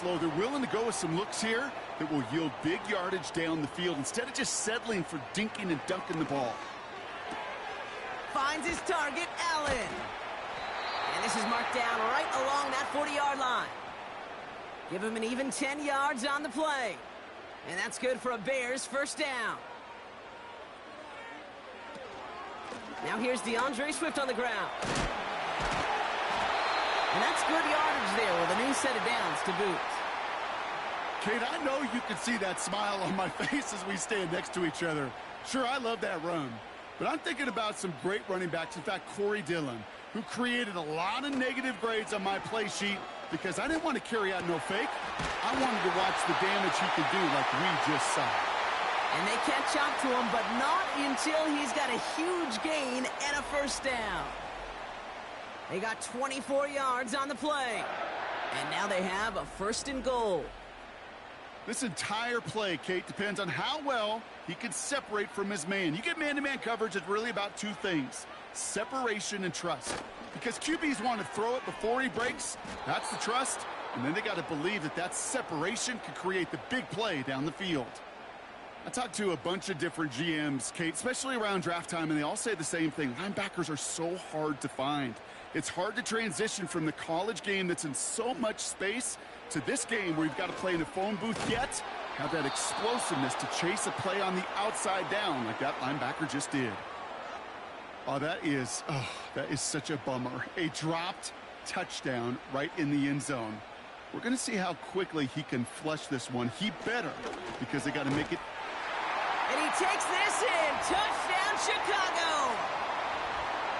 slow. They're willing to go with some looks here that will yield big yardage down the field instead of just settling for dinking and dunking the ball. Finds his target, Allen. And this is marked down right along that 40-yard line. Give him an even 10 yards on the play. And that's good for a Bears first down. Now here's DeAndre Swift on the ground. And that's good yardage there with a new set of downs to boot. Kate, I know you can see that smile on my face as we stand next to each other. Sure, I love that run. But I'm thinking about some great running backs. In fact, Corey Dillon, who created a lot of negative grades on my play sheet because I didn't want to carry out no fake. I wanted to watch the damage he could do like we just saw. And they catch up to him, but not until he's got a huge gain and a first down. They got 24 yards on the play. And now they have a 1st and goal. This entire play, Kate, depends on how well he can separate from his man. You get man-to-man coverage, it's really about two things: separation and trust. Because QBs want to throw it before he breaks. That's the trust. And then they got to believe that that separation can create the big play down the field. I talked to a bunch of different GMs, Kate, especially around draft time, and they all say the same thing. Linebackers are so hard to find. It's hard to transition from the college game that's in so much space to this game where you've got to play in a phone booth, yet have that explosiveness to chase a play on the outside down like that linebacker just did. Oh, that is such a bummer. A dropped touchdown right in the end zone. We're going to see how quickly he can flush this one. He better, because they got to make it. And he takes this in. Touchdown, Chicago.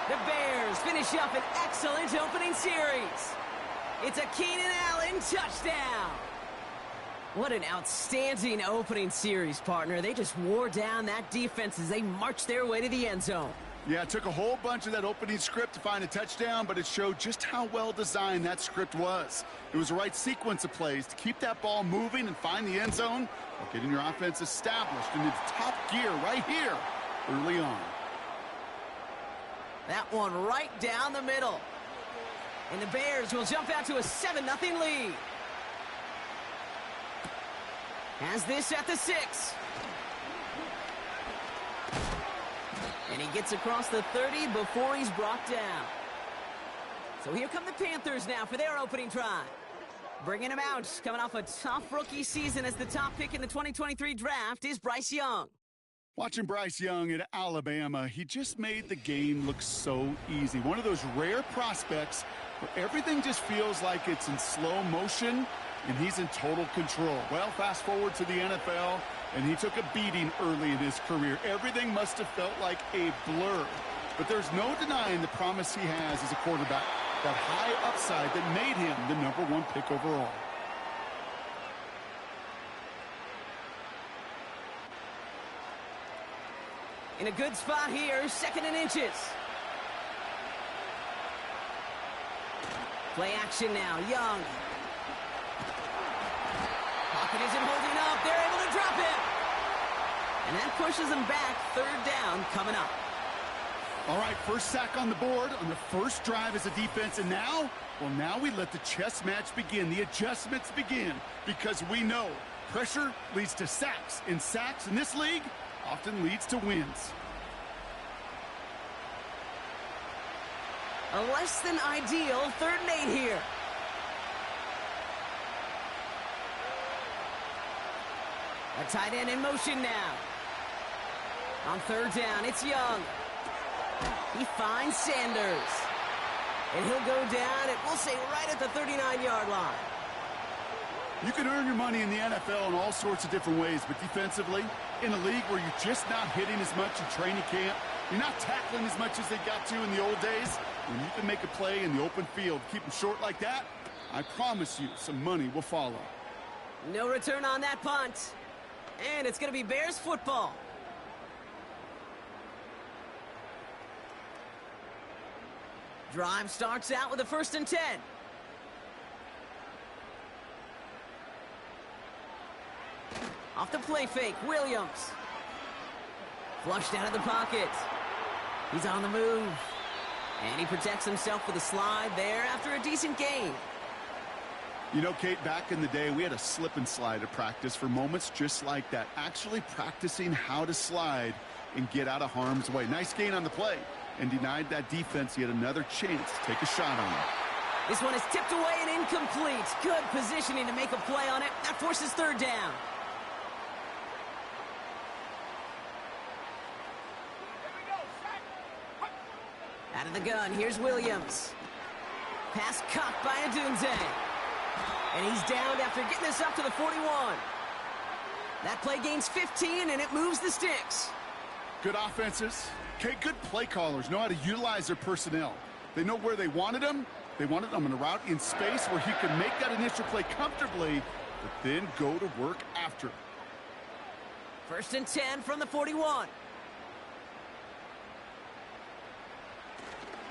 The Bears finish up an excellent opening series. It's a Keenan Allen touchdown. What an outstanding opening series, partner. They just wore down that defense as they marched their way to the end zone. Yeah, it took a whole bunch of that opening script to find a touchdown, but it showed just how well designed that script was. It was the right sequence of plays to keep that ball moving and find the end zone while getting your offense established in its top gear right here early on. That one right down the middle. And the Bears will jump out to a 7-0 lead. Has this at the 6. And he gets across the 30 before he's brought down. So here come the Panthers now for their opening drive. Bringing him out, coming off a tough rookie season as the top pick in the 2023 draft is Bryce Young. Watching Bryce Young at Alabama, he just made the game look so easy. One of those rare prospects where everything just feels like it's in slow motion and he's in total control. Well, fast forward to the NFL, and he took a beating early in his career. Everything must have felt like a blur. But there's no denying the promise he has as a quarterback, that high upside that made him the #1 pick overall. In a good spot here, 2nd and inches. Play action now, Young. Pocket isn't holding up. They're able to drop him. And that pushes them back. 3rd down coming up. All right, first sack on the board on the first drive as a defense. And now, well, now we let the chess match begin. The adjustments begin because we know pressure leads to sacks. And sacks in this league often leads to wins. A less than ideal 3rd and 8 here. A tight end in motion now. On 3rd down, it's Young. He finds Sanders. And he'll go down, and we'll say right at the 39-yard line. You can earn your money in the NFL in all sorts of different ways, but defensively, in a league where you're just not hitting as much in training camp, you're not tackling as much as they got to in the old days, when you can make a play in the open field, keep them short like that, I promise you some money will follow. No return on that punt. And it's going to be Bears football. Drive starts out with a 1st and 10. Off the play fake, Williams. Flushed out of the pocket. He's on the move. And he protects himself with a slide there after a decent gain. You know, Kate, back in the day, we had a slip and slide at practice for moments just like that. Actually practicing how to slide and get out of harm's way. Nice gain on the play, and denied that defense yet another chance to take a shot on him. This one is tipped away and incomplete. Good positioning to make a play on it. That forces third down. Out of the gun, here's Williams. Pass caught by Adunze. And he's downed after getting this up to the 41. That play gains 15, and it moves the sticks. Good offenses. Okay, good play callers know how to utilize their personnel. They know where they wanted them. They wanted them in a route in space where he could make that initial play comfortably, but then go to work after. 1st and 10 from the 41.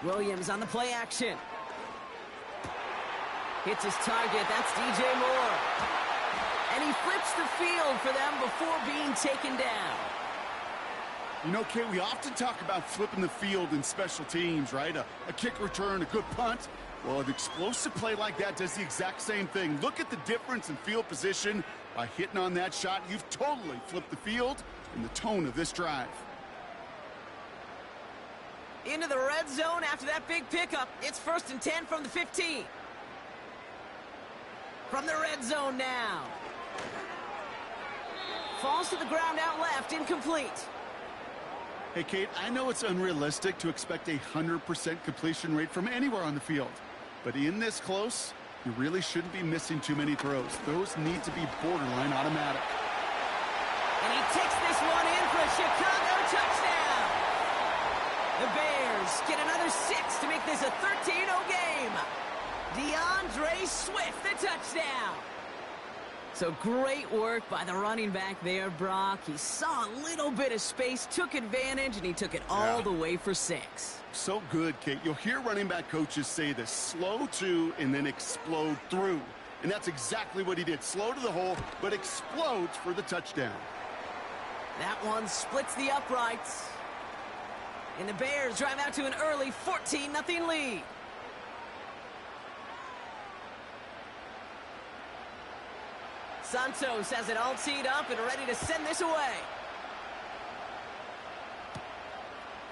Williams on the play action. Hits his target. That's DJ Moore. And he flips the field for them before being taken down. You know, Kate, we often talk about flipping the field in special teams, right? A kick return, a good punt. Well, an explosive play like that does the exact same thing. Look at the difference in field position. By hitting on that shot, you've totally flipped the field and the tone of this drive. Into the red zone after that big pickup. It's 1st and 10 from the 15. From the red zone now. Falls to the ground out left, incomplete. Hey, Kate, I know it's unrealistic to expect a 100% completion rate from anywhere on the field. But in this close, you really shouldn't be missing too many throws. Those need to be borderline automatic. And he takes this one in for a Chicago touchdown. The Bears get another 6 to make this a 13-0 game. DeAndre Swift, the touchdown. So great work by the running back there, Brock. He saw a little bit of space, took advantage, and he took it all the way for 6. So good, Kate. You'll hear running back coaches say this: slow to and then explode through. And that's exactly what he did. Slow to the hole, but explodes for the touchdown. That one splits the uprights. And the Bears drive out to an early 14-0 lead. Santos has it all teed up and ready to send this away.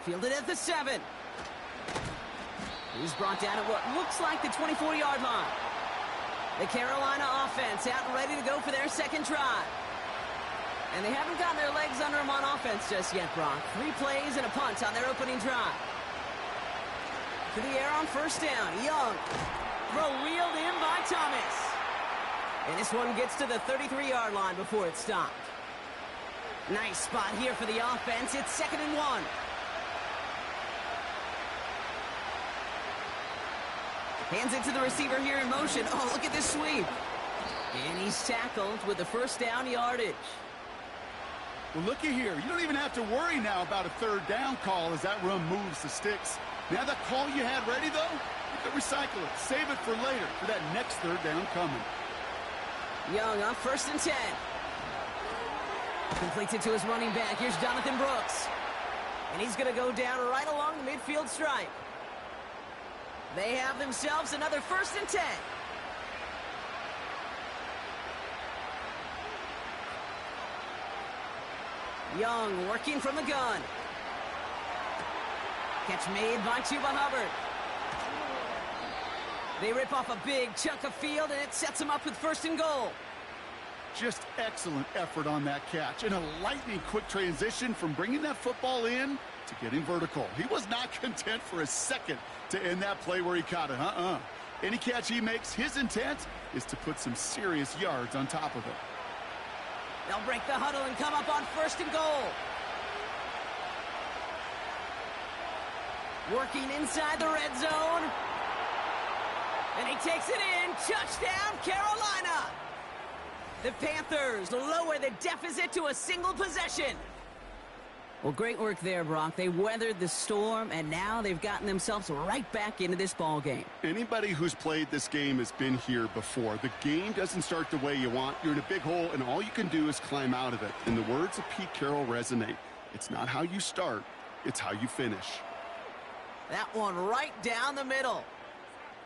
Fielded at the 7. He's brought down at what looks like the 24-yard line. The Carolina offense out and ready to go for their second drive. And they haven't gotten their legs under them on offense just yet, Brock. 3 plays and a punt on their opening drive. To the air on 1st down. Young. Throw wheeled in by Thomas. And this one gets to the 33-yard line before it's stopped. Nice spot here for the offense. It's 2nd and 1. Hands it to the receiver here in motion. Oh, look at this sweep. And he's tackled with the 1st down yardage. Well, looky here. You don't even have to worry now about a 3rd down call as that run moves the sticks. Now that call you had ready, though, you can recycle it. Save it for later for that next 3rd down coming. Young on 1st and 10. Completes it to his running back. Here's Jonathan Brooks. And he's going to go down right along the midfield stripe. They have themselves another 1st and 10. Young working from the gun. Catch made by Chuba Hubbard. They rip off a big chunk of field, and it sets them up with 1st and goal. Just excellent effort on that catch. And a lightning-quick transition from bringing that football in to getting vertical. He was not content for a second to end that play where he caught it. Any catch he makes, his intent is to put some serious yards on top of it. They'll break the huddle and come up on 1st and goal. Working inside the red zone. And he takes it in. Touchdown, Carolina. The Panthers lower the deficit to a single possession. Well, great work there, Brock. They weathered the storm, and now they've gotten themselves right back into this ball game. Anybody who's played this game has been here before. The game doesn't start the way you want. You're in a big hole, and all you can do is climb out of it. And the words of Pete Carroll resonate. It's not how you start, it's how you finish. That one right down the middle.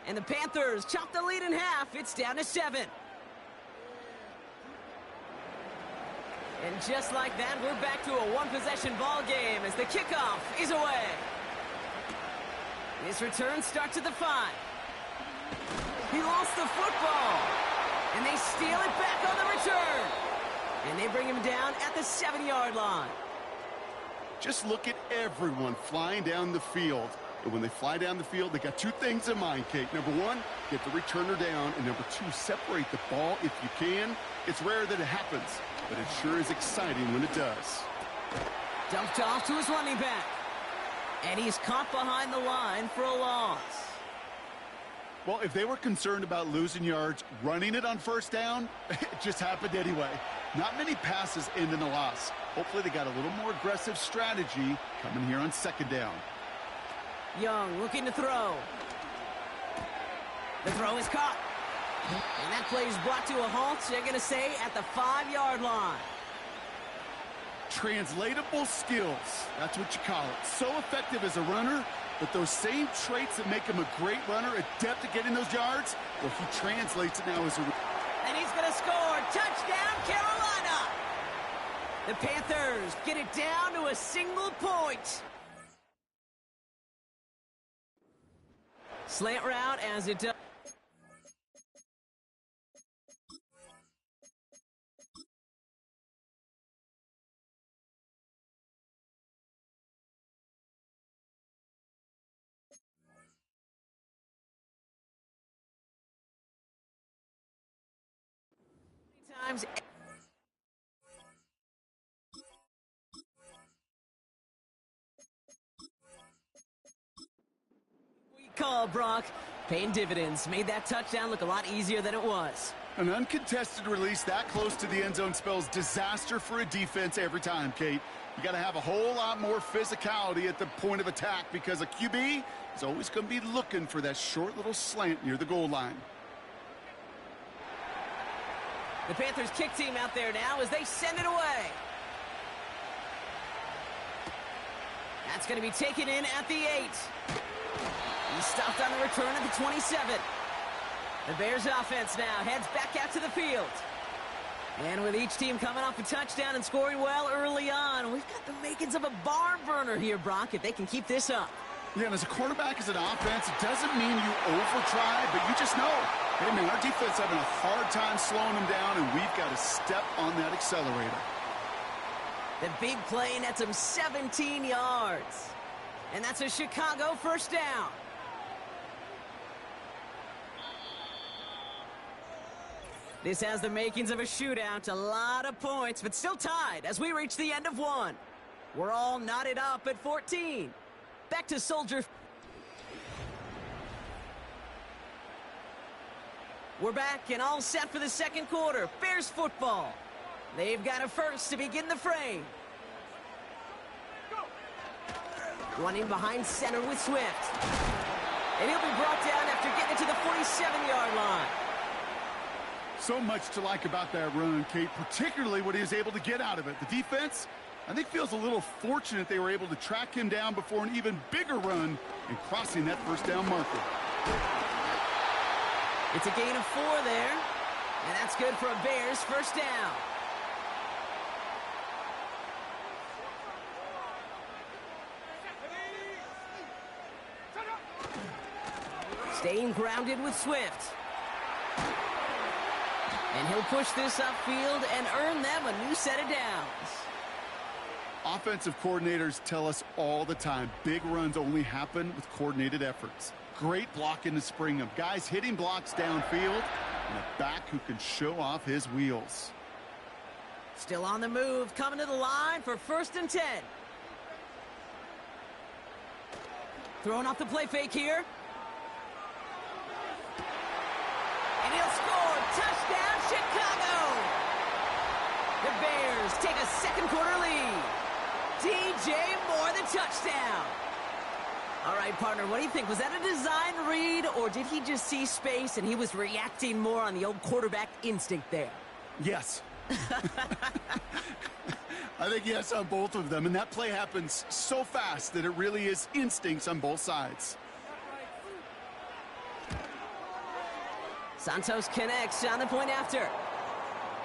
And the Panthers chop the lead in half. It's down to 7. And just like that, we're back to a one-possession ball game as the kickoff is away. This return starts at the 5. He lost the football. And they steal it back on the return. And they bring him down at the 7-yard line. Just look at everyone flying down the field. And when they fly down the field, they got two things in mind, Kate. Number one, get the returner down. And number two, separate the ball if you can. It's rare that it happens, but it sure is exciting when it does. Dumped off to his running back. And he's caught behind the line for a loss. Well, if they were concerned about losing yards, running it on first down, it just happened anyway. Not many passes end in a loss. Hopefully they got a little more aggressive strategy coming here on second down. Young looking to throw. The throw is caught. And that play is brought to a halt, they're going to say, at the 5-yard line. Translatable skills, that's what you call it. So effective as a runner, but those same traits that make him a great runner, adept at getting those yards, well, he translates it now as a... And he's going to score. Touchdown, Carolina! The Panthers get it down to a single point. Slant route as it does. Times. We call Brock. Paying dividends. Made that touchdown look a lot easier than it was. An uncontested release that close to the end zone spells disaster for a defense every time, Kate. You got to have a whole lot more physicality at the point of attack because a QB is always going to be looking for that short little slant near the goal line. The Panthers kick team out there now as they send it away. That's going to be taken in at the 8. He stopped on the return at the 27. The Bears offense now heads back out to the field. And with each team coming off a touchdown and scoring well early on, we've got the makings of a barn burner here, Brock, if they can keep this up. Yeah, and as a quarterback, as an offense, it doesn't mean you over-try, but you just know, hey, man, our defense having a hard time slowing them down, and we've got to step on that accelerator. The big play nets him 17 yards. And that's a Chicago first down. This has the makings of a shootout, a lot of points, but still tied as we reach the end of one. We're all knotted up at 14. Back to Soldier. We're back and all set for the second quarter. Bears football. They've got a first to begin the frame. Running behind center with Swift. And he'll be brought down after getting it to the 47-yard line. So much to like about that run, Kate, particularly what he was able to get out of it. The defense, I think, feels a little fortunate they were able to track him down before an even bigger run and crossing that first down marker. It's a gain of 4 there, and that's good for a Bears first down. Staying grounded with Swift. And he'll push this upfield and earn them a new set of downs. Offensive coordinators tell us all the time, big runs only happen with coordinated efforts. Great blocking to spring them. Guys hitting blocks downfield, and a back who can show off his wheels. Still on the move, coming to the line for 1st and 10. Throwing off the play fake here. And he'll score. Touchdown, Chicago! The Bears take a second quarter lead. DJ Moore, the touchdown. All right, partner, what do you think? Was that a design read, or did he just see space and he was reacting more on the old quarterback instinct there? Yes. I think yes on both of them, and that play happens so fast that it really is instincts on both sides. Santos connects on the point after.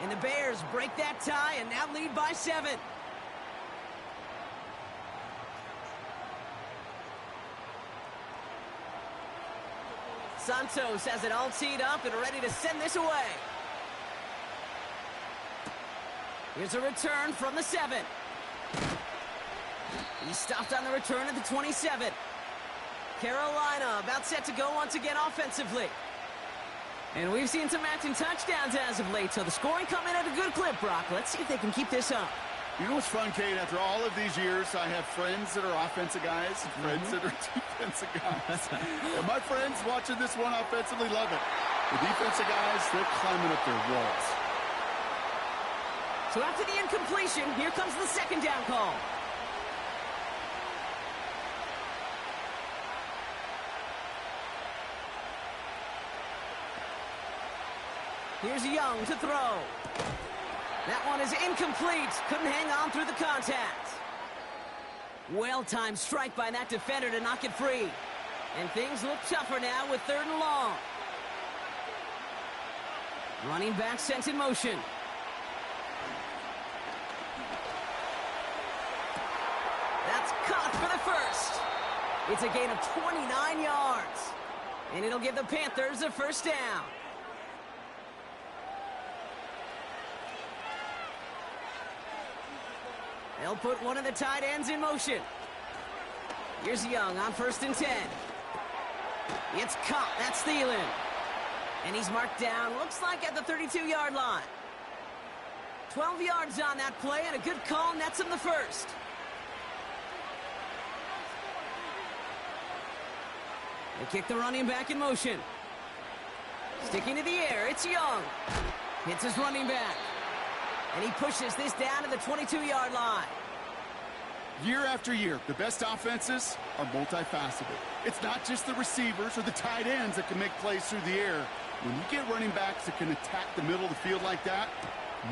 And the Bears break that tie and now lead by 7. Santos has it all teed up and ready to send this away. Here's a return from the 7. He stopped on the return at the 27. Carolina about set to go once again offensively. And we've seen some matching touchdowns as of late, so the scoring coming at a good clip, Brock. Let's see if they can keep this up. You know what's fun, Kate? After all of these years, I have friends that are offensive guys, friends that are defensive guys. And my friends watching this one offensively love it. The defensive guys, they're climbing up their walls. So after the incompletion, here comes the second down call. Here's Young to throw. That one is incomplete. Couldn't hang on through the contact. Well-timed strike by that defender to knock it free. And things look tougher now with 3rd and long. Running back sent in motion. That's caught for the first. It's a gain of 29 yards. And it'll give the Panthers a first down. They'll put one of the tight ends in motion. Here's Young on 1st and 10. It's caught. That's Thielen. And he's marked down, looks like at the 32-yard line. 12 yards on that play, and a good call nets him the first. They kick the running back in motion. Sticking to the air, it's Young. Hits his running back. And he pushes this down to the 22-yard line. Year after year, the best offenses are multifaceted. It's not just the receivers or the tight ends that can make plays through the air. When you get running backs that can attack the middle of the field like that,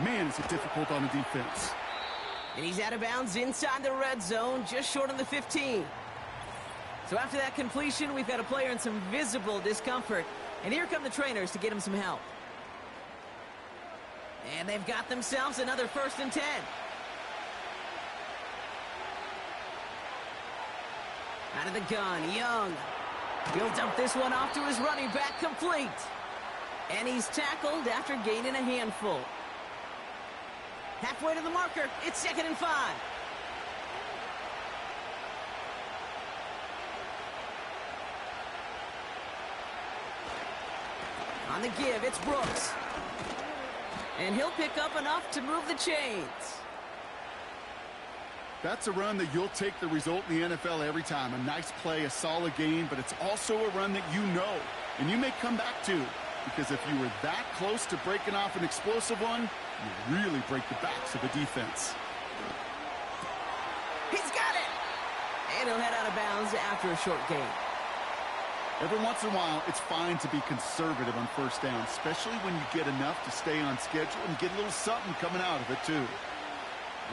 man, is it difficult on the defense. And he's out of bounds inside the red zone, just short of the 15. So after that completion, we've got a player in some visible discomfort. And here come the trainers to get him some help. And they've got themselves another 1st and 10. Out of the gun, Young. He'll dump this one off to his running back, complete. And he's tackled after gaining a handful. Halfway to the marker, it's 2nd and 5. On the give, it's Brooks. And he'll pick up enough to move the chains. That's a run that you'll take the result in the NFL every time. A nice play, a solid game, but it's also a run that you know, and you may come back to. Because if you were that close to breaking off an explosive one, you really break the backs of a defense. He's got it! And he'll head out of bounds after a short gain. Every once in a while, it's fine to be conservative on 1st down, especially when you get enough to stay on schedule and get a little something coming out of it, too.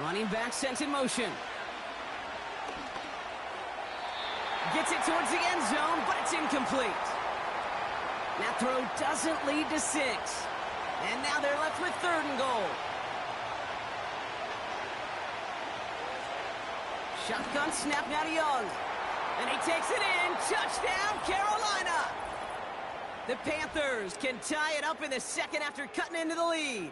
Running back sent in motion. Gets it towards the end zone, but it's incomplete. That throw doesn't lead to 6. And now they're left with 3rd and goal. Shotgun snap now to Young. And he takes it in. Touchdown, Carolina! The Panthers can tie it up in the 2nd after cutting into the lead.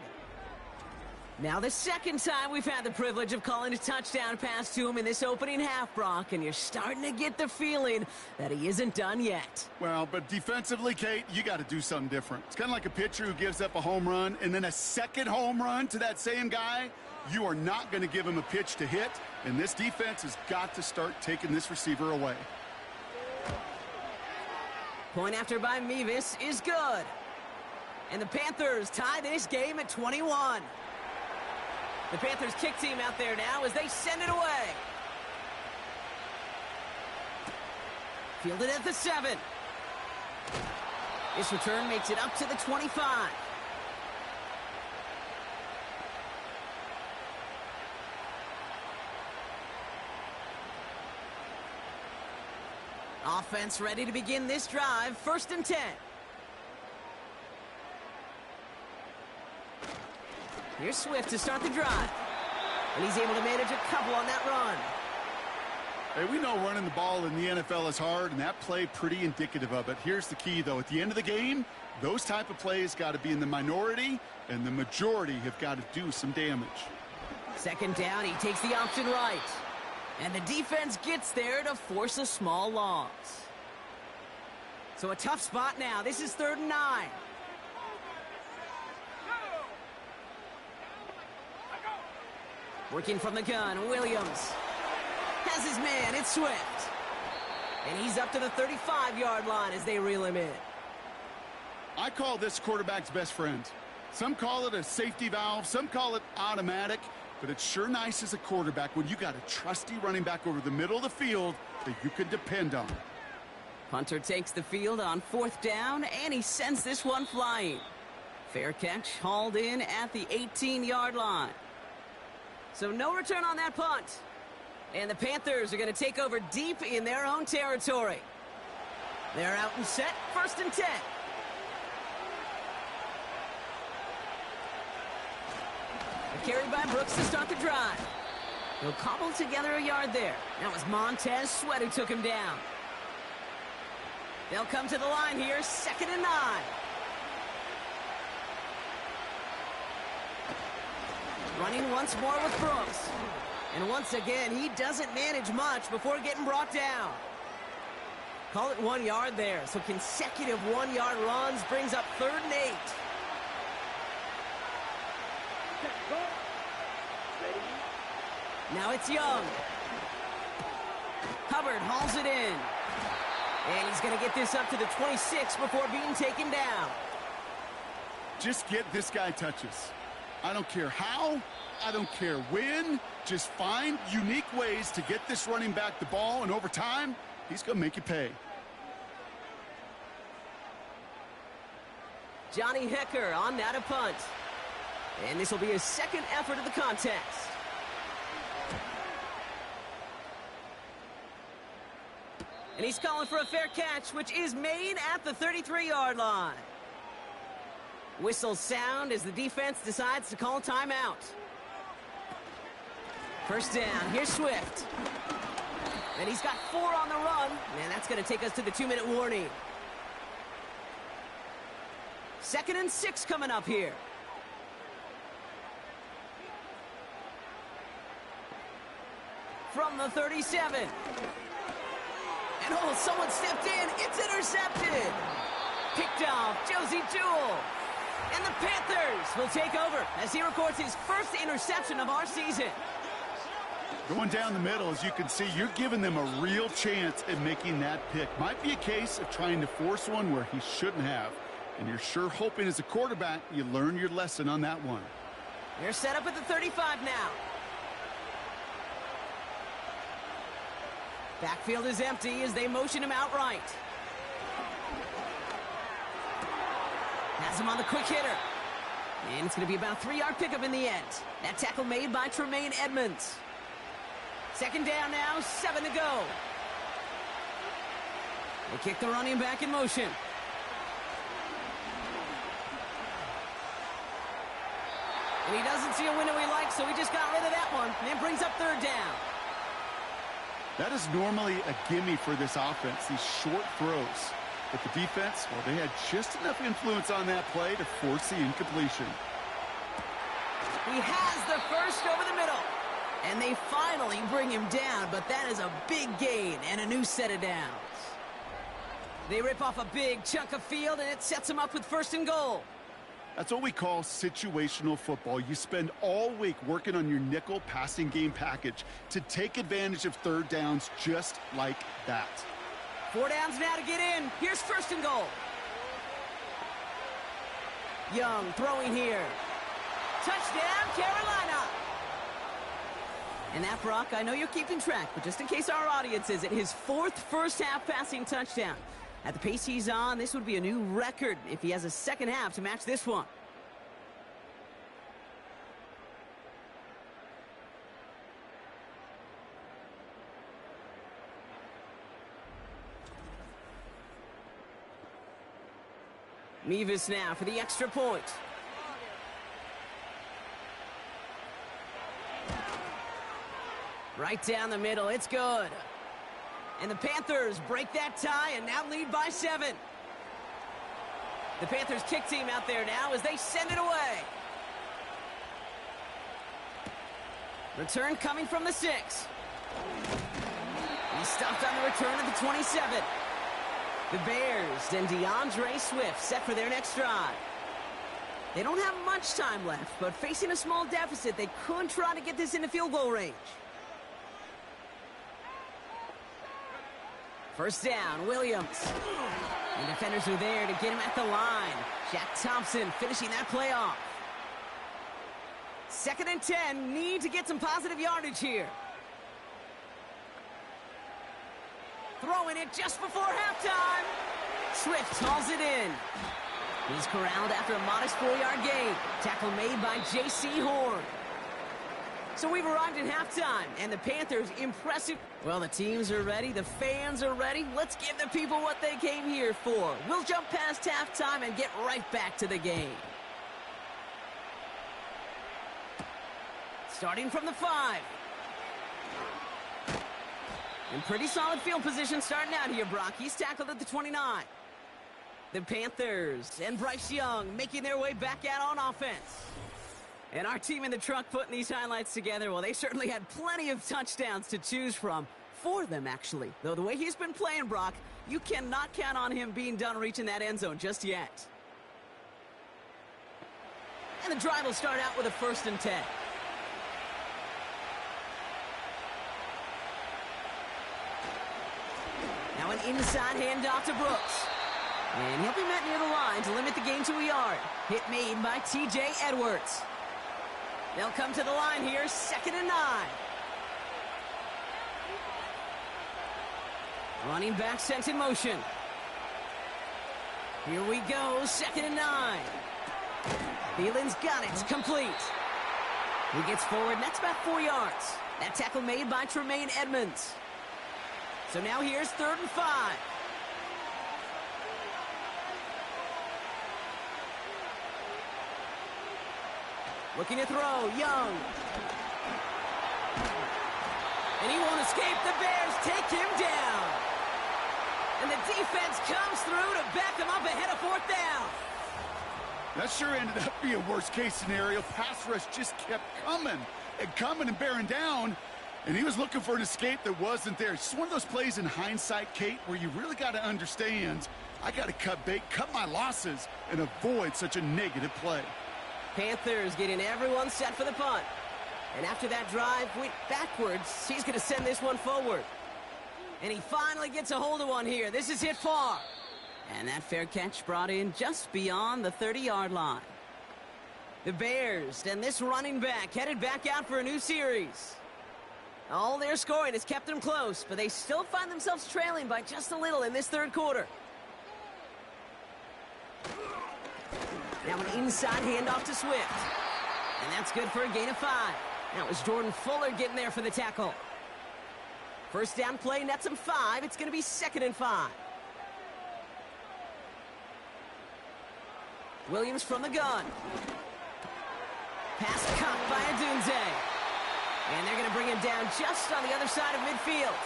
Now the 2nd time we've had the privilege of calling a touchdown pass to him in this opening half, Brock, and you're starting to get the feeling that he isn't done yet. Well, but defensively, Kate, you got to do something different. It's kind of like a pitcher who gives up a home run and then a second home run to that same guy. You are not going to give him a pitch to hit, and this defense has got to start taking this receiver away. Point after by Mevis is good. And the Panthers tie this game at 21. The Panthers kick team out there now as they send it away. Fielded at the 7. This return makes it up to the 25. Offense ready to begin this drive. 1st and 10. Here's Swift to start the drive. And he's able to manage a couple on that run. Hey, we know running the ball in the NFL is hard, and that play pretty indicative of it. Here's the key, though. At the end of the game, those type of plays got to be in the minority, and the majority have got to do some damage. Second down, he takes the option right. And the defense gets there to force a small loss. So a tough spot now. This is 3rd and 9. Working from the gun, Williams has his man. It's Swift. And he's up to the 35-yard line as they reel him in. I call this quarterback's best friend. Some call it a safety valve, some call it automatic, but it's sure nice as a quarterback when you got a trusty running back over the middle of the field that you can depend on. Punter takes the field on 4th down, and he sends this one flying. Fair catch, hauled in at the 18-yard line. So no return on that punt. And the Panthers are going to take over deep in their own territory. They're out and set, 1st and 10. A carry by Brooks to start the drive. He'll cobble together a yard there. That was Montez Sweat who took him down. They'll come to the line here, 2nd and 9. Running once more with Brooks. And once again, he doesn't manage much before getting brought down. Call it 1 yard there. So consecutive 1-yard runs brings up 3rd and 8. Now it's Young. Hubbard hauls it in. And he's going to get this up to the 26 before being taken down. Just get this guy touches. I don't care how, I don't care when. Just find unique ways to get this running back the ball, and over time, he's going to make you pay. Johnny Hecker on that a punt. And this will be his 2nd effort of the contest. And he's calling for a fair catch, which is made at the 33-yard line. Whistles sound as the defense decides to call timeout. 1st down, here's Swift. And he's got 4 on the run, and that's going to take us to the 2-minute warning. 2nd and 6 coming up here. From the 37. And oh, someone stepped in. It's intercepted. Picked off Josie Jewell. And the Panthers will take over as he records his 1st interception of our season. Going down the middle, as you can see, you're giving them a real chance at making that pick. Might be a case of trying to force one where he shouldn't have. And you're sure hoping as a quarterback you learn your lesson on that one. They're set up at the 35 now. Backfield is empty as they motion him outright. Has him on the quick hitter. And it's going to be about a 3-yard pickup in the end. That tackle made by Tremaine Edmonds. 2nd down now, 7 to go. They kick the running back in motion. And he doesn't see a window he likes, so he just got rid of that one. And brings up 3rd down. That is normally a gimme for this offense, these short throws. But the defense, well, they had just enough influence on that play to force the incompletion. He has the 1st over the middle. And they finally bring him down, but that is a big gain and a new set of downs. They rip off a big chunk of field, and it sets them up with 1st and goal. That's what we call situational football. You spend all week working on your nickel passing game package to take advantage of 3rd downs just like that. 4 downs now to get in. Here's 1st and goal. Young throwing here. Touchdown, Carolina. And that, Brock, I know you're keeping track, but just in case our audience isn't, his 4th first-half passing touchdown. At the pace he's on, this would be a new record if he has a 2nd half to match this one. Mevis now for the extra point. Right down the middle, it's good. And the Panthers break that tie and now lead by 7. The Panthers kick team out there now as they send it away. Return coming from the 6. He stopped on the return at the 27. The Bears and DeAndre Swift set for their next drive. They don't have much time left, but facing a small deficit, they could try to get this into field goal range. First down, Williams. And defenders are there to get him at the line. Jack Thompson finishing that play off. 2nd and 10, need to get some positive yardage here. Throwing it just before halftime. Swift hauls it in. He's corralled after a modest 4-yard gain. Tackle made by J.C. Horn. So we've arrived at halftime, and the Panthers impressive. Well, the teams are ready, the fans are ready. Let's give the people what they came here for. We'll jump past halftime and get right back to the game. Starting from the 5. In pretty solid field position starting out here, Brock. He's tackled at the 29. The Panthers and Bryce Young making their way back out on offense. And our team in the truck putting these highlights together, well, they certainly had plenty of touchdowns to choose from. 4 of them, actually. Though the way he's been playing, Brock, you cannot count on him being done reaching that end zone just yet. And the drive will start out with a 1st and 10. Now an inside handoff to Brooks. And he'll be met near the line to limit the gain to a yard. Hit made by T.J. Edwards. They'll come to the line here, 2nd and 9. Running back sent in motion. Here we go, 2nd and 9. Thielen's got it, complete. He gets forward, and that's about 4 yards. That tackle made by Tremaine Edmonds. So now here's 3rd and 5. Looking to throw, Young. And he won't escape. The Bears take him down. And the defense comes through to back him up ahead of 4th down. That sure ended up being a worst-case scenario. Pass rush just kept coming and bearing down. And he was looking for an escape that wasn't there. It's just one of those plays in hindsight, Kate, where you really got to understand, I got to cut bait, cut my losses, and avoid such a negative play. Panthers getting everyone set for the punt. And after that drive went backwards, he's going to send this one forward. And he finally gets a hold of one here. This is hit far. And that fair catch brought in just beyond the 30-yard line. The Bears and this running back headed back out for a new series. All their scoring has kept them close, but they still find themselves trailing by just a little in this 3rd quarter. Now an inside handoff to Swift. And that's good for a gain of 5. Now it's Jordan Fuller getting there for the tackle. First down play, nets him 5. It's going to be 2nd and 5. Williams from the gun. Pass caught by Adunze. And they're going to bring him down just on the other side of midfield.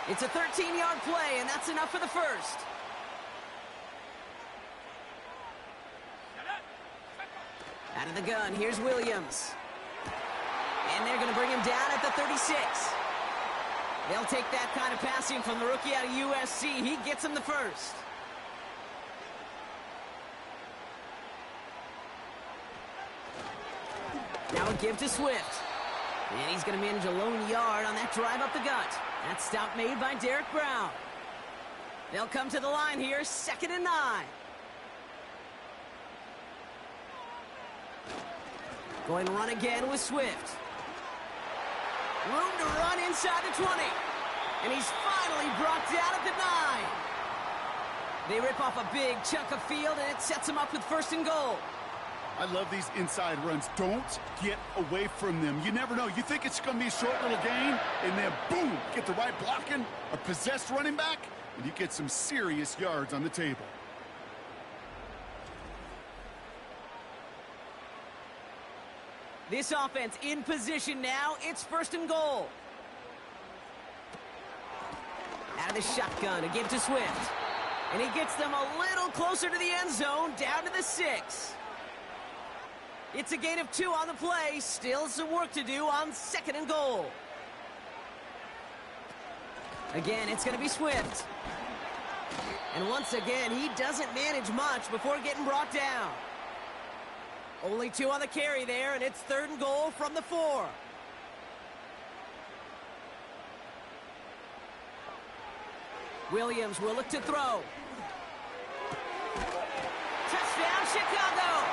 It's a 13-yard play, and that's enough for the 1st. Out of the gun, here's Williams. And they're going to bring him down at the 36. They'll take that kind of passing from the rookie out of USC. He gets him the 1st. Now a give to Swift. And he's going to manage a lone yard on that drive up the gut. That stop made by Derek Brown. They'll come to the line here, 2nd and 9. Going to run again with Swift. Room to run inside the 20. And he's finally brought down at the 9. They rip off a big chunk of field, and it sets him up with 1st and goal. I love these inside runs. Don't get away from them. You never know. You think it's going to be a short little gain, and then boom, get the right blocking, a possessed running back, and you get some serious yards on the table. This offense in position now. It's 1st and goal. Out of the shotgun, a give to Swift. And he gets them a little closer to the end zone, down to the 6. It's a gain of 2 on the play. Still some work to do on 2nd and goal. Again, it's going to be Swift. And once again, he doesn't manage much before getting brought down. Only 2 on the carry there, and it's 3rd and goal from the 4. Williams will look to throw. Touchdown, Chicago!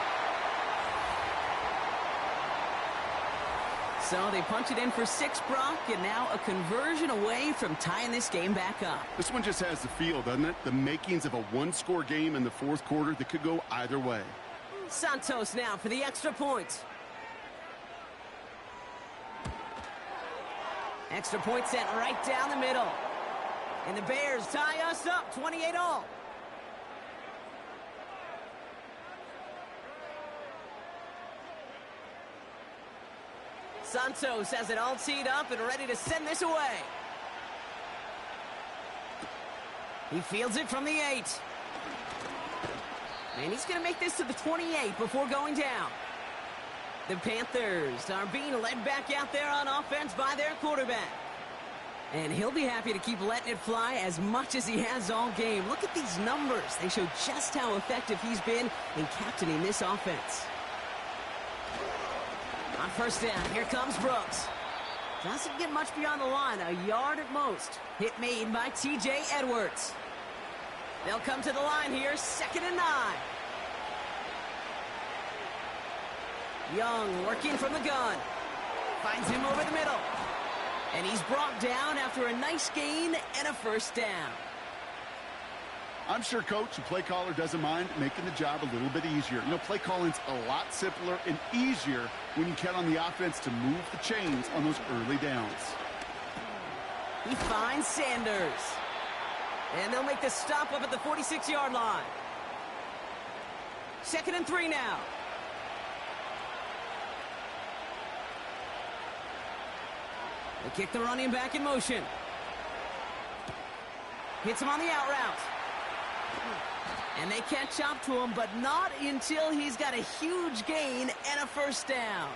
So they punch it in for 6, Brock, and now a conversion away from tying this game back up. This one just has the feel, doesn't it? The makings of a one-score game in the 4th quarter that could go either way. Santos now for the extra point. Extra point sent right down the middle. And the Bears tie us up 28-all. Santos has it all teed up and ready to send this away. He fields it from the 8. And he's going to make this to the 28 before going down. The Panthers are being led back out there on offense by their quarterback. And he'll be happy to keep letting it fly as much as he has all game. Look at these numbers. They show just how effective he's been in captaining this offense. On 1st down, here comes Brooks. Doesn't get much beyond the line, a yard at most. Hit made by T.J. Edwards. They'll come to the line here, 2nd and 9. Young working from the gun. Finds him over the middle. And he's brought down after a nice gain and a 1st down. I'm sure coach and play caller doesn't mind making the job a little bit easier. You know, play calling's a lot simpler and easier when you count on the offense to move the chains on those early downs. He finds Sanders. And they'll make the stop up at the 46-yard line. 2nd and 3 now. They kick the running back in motion. Hits him on the out route. And they catch up to him, but not until he's got a huge gain and a 1st down.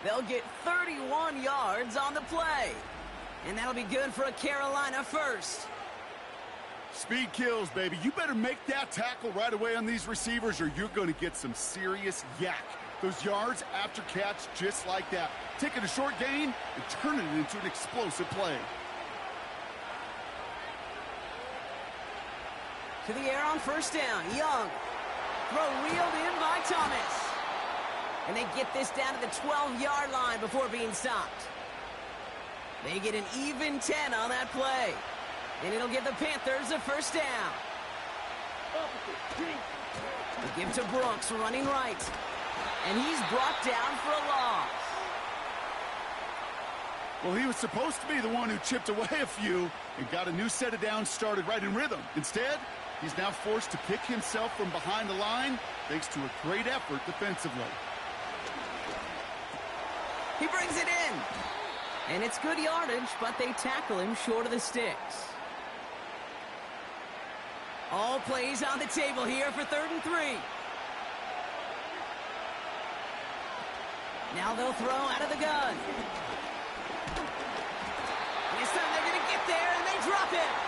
They'll get 31 yards on the play. And that'll be good for a Carolina 1st. Speed kills, baby. You better make that tackle right away on these receivers or you're going to get some serious yak. Those yards after catch just like that. Taking a short gain and turning it into an explosive play. To the air on 1st down. Young. Throw wheeled in by Thomas. And they get this down to the 12-yard line before being stopped. They get an even 10 on that play. And it'll give the Panthers a 1st down. They give to Brooks running right. And he's brought down for a loss. Well, he was supposed to be the one who chipped away a few and got a new set of downs started right in rhythm. Instead, he's now forced to pick himself from behind the line thanks to a great effort defensively. He brings it in. And it's good yardage, but they tackle him short of the sticks. All plays on the table here for 3rd and 3. Now they'll throw out of the gun. And this time they're going to get there, and they drop it.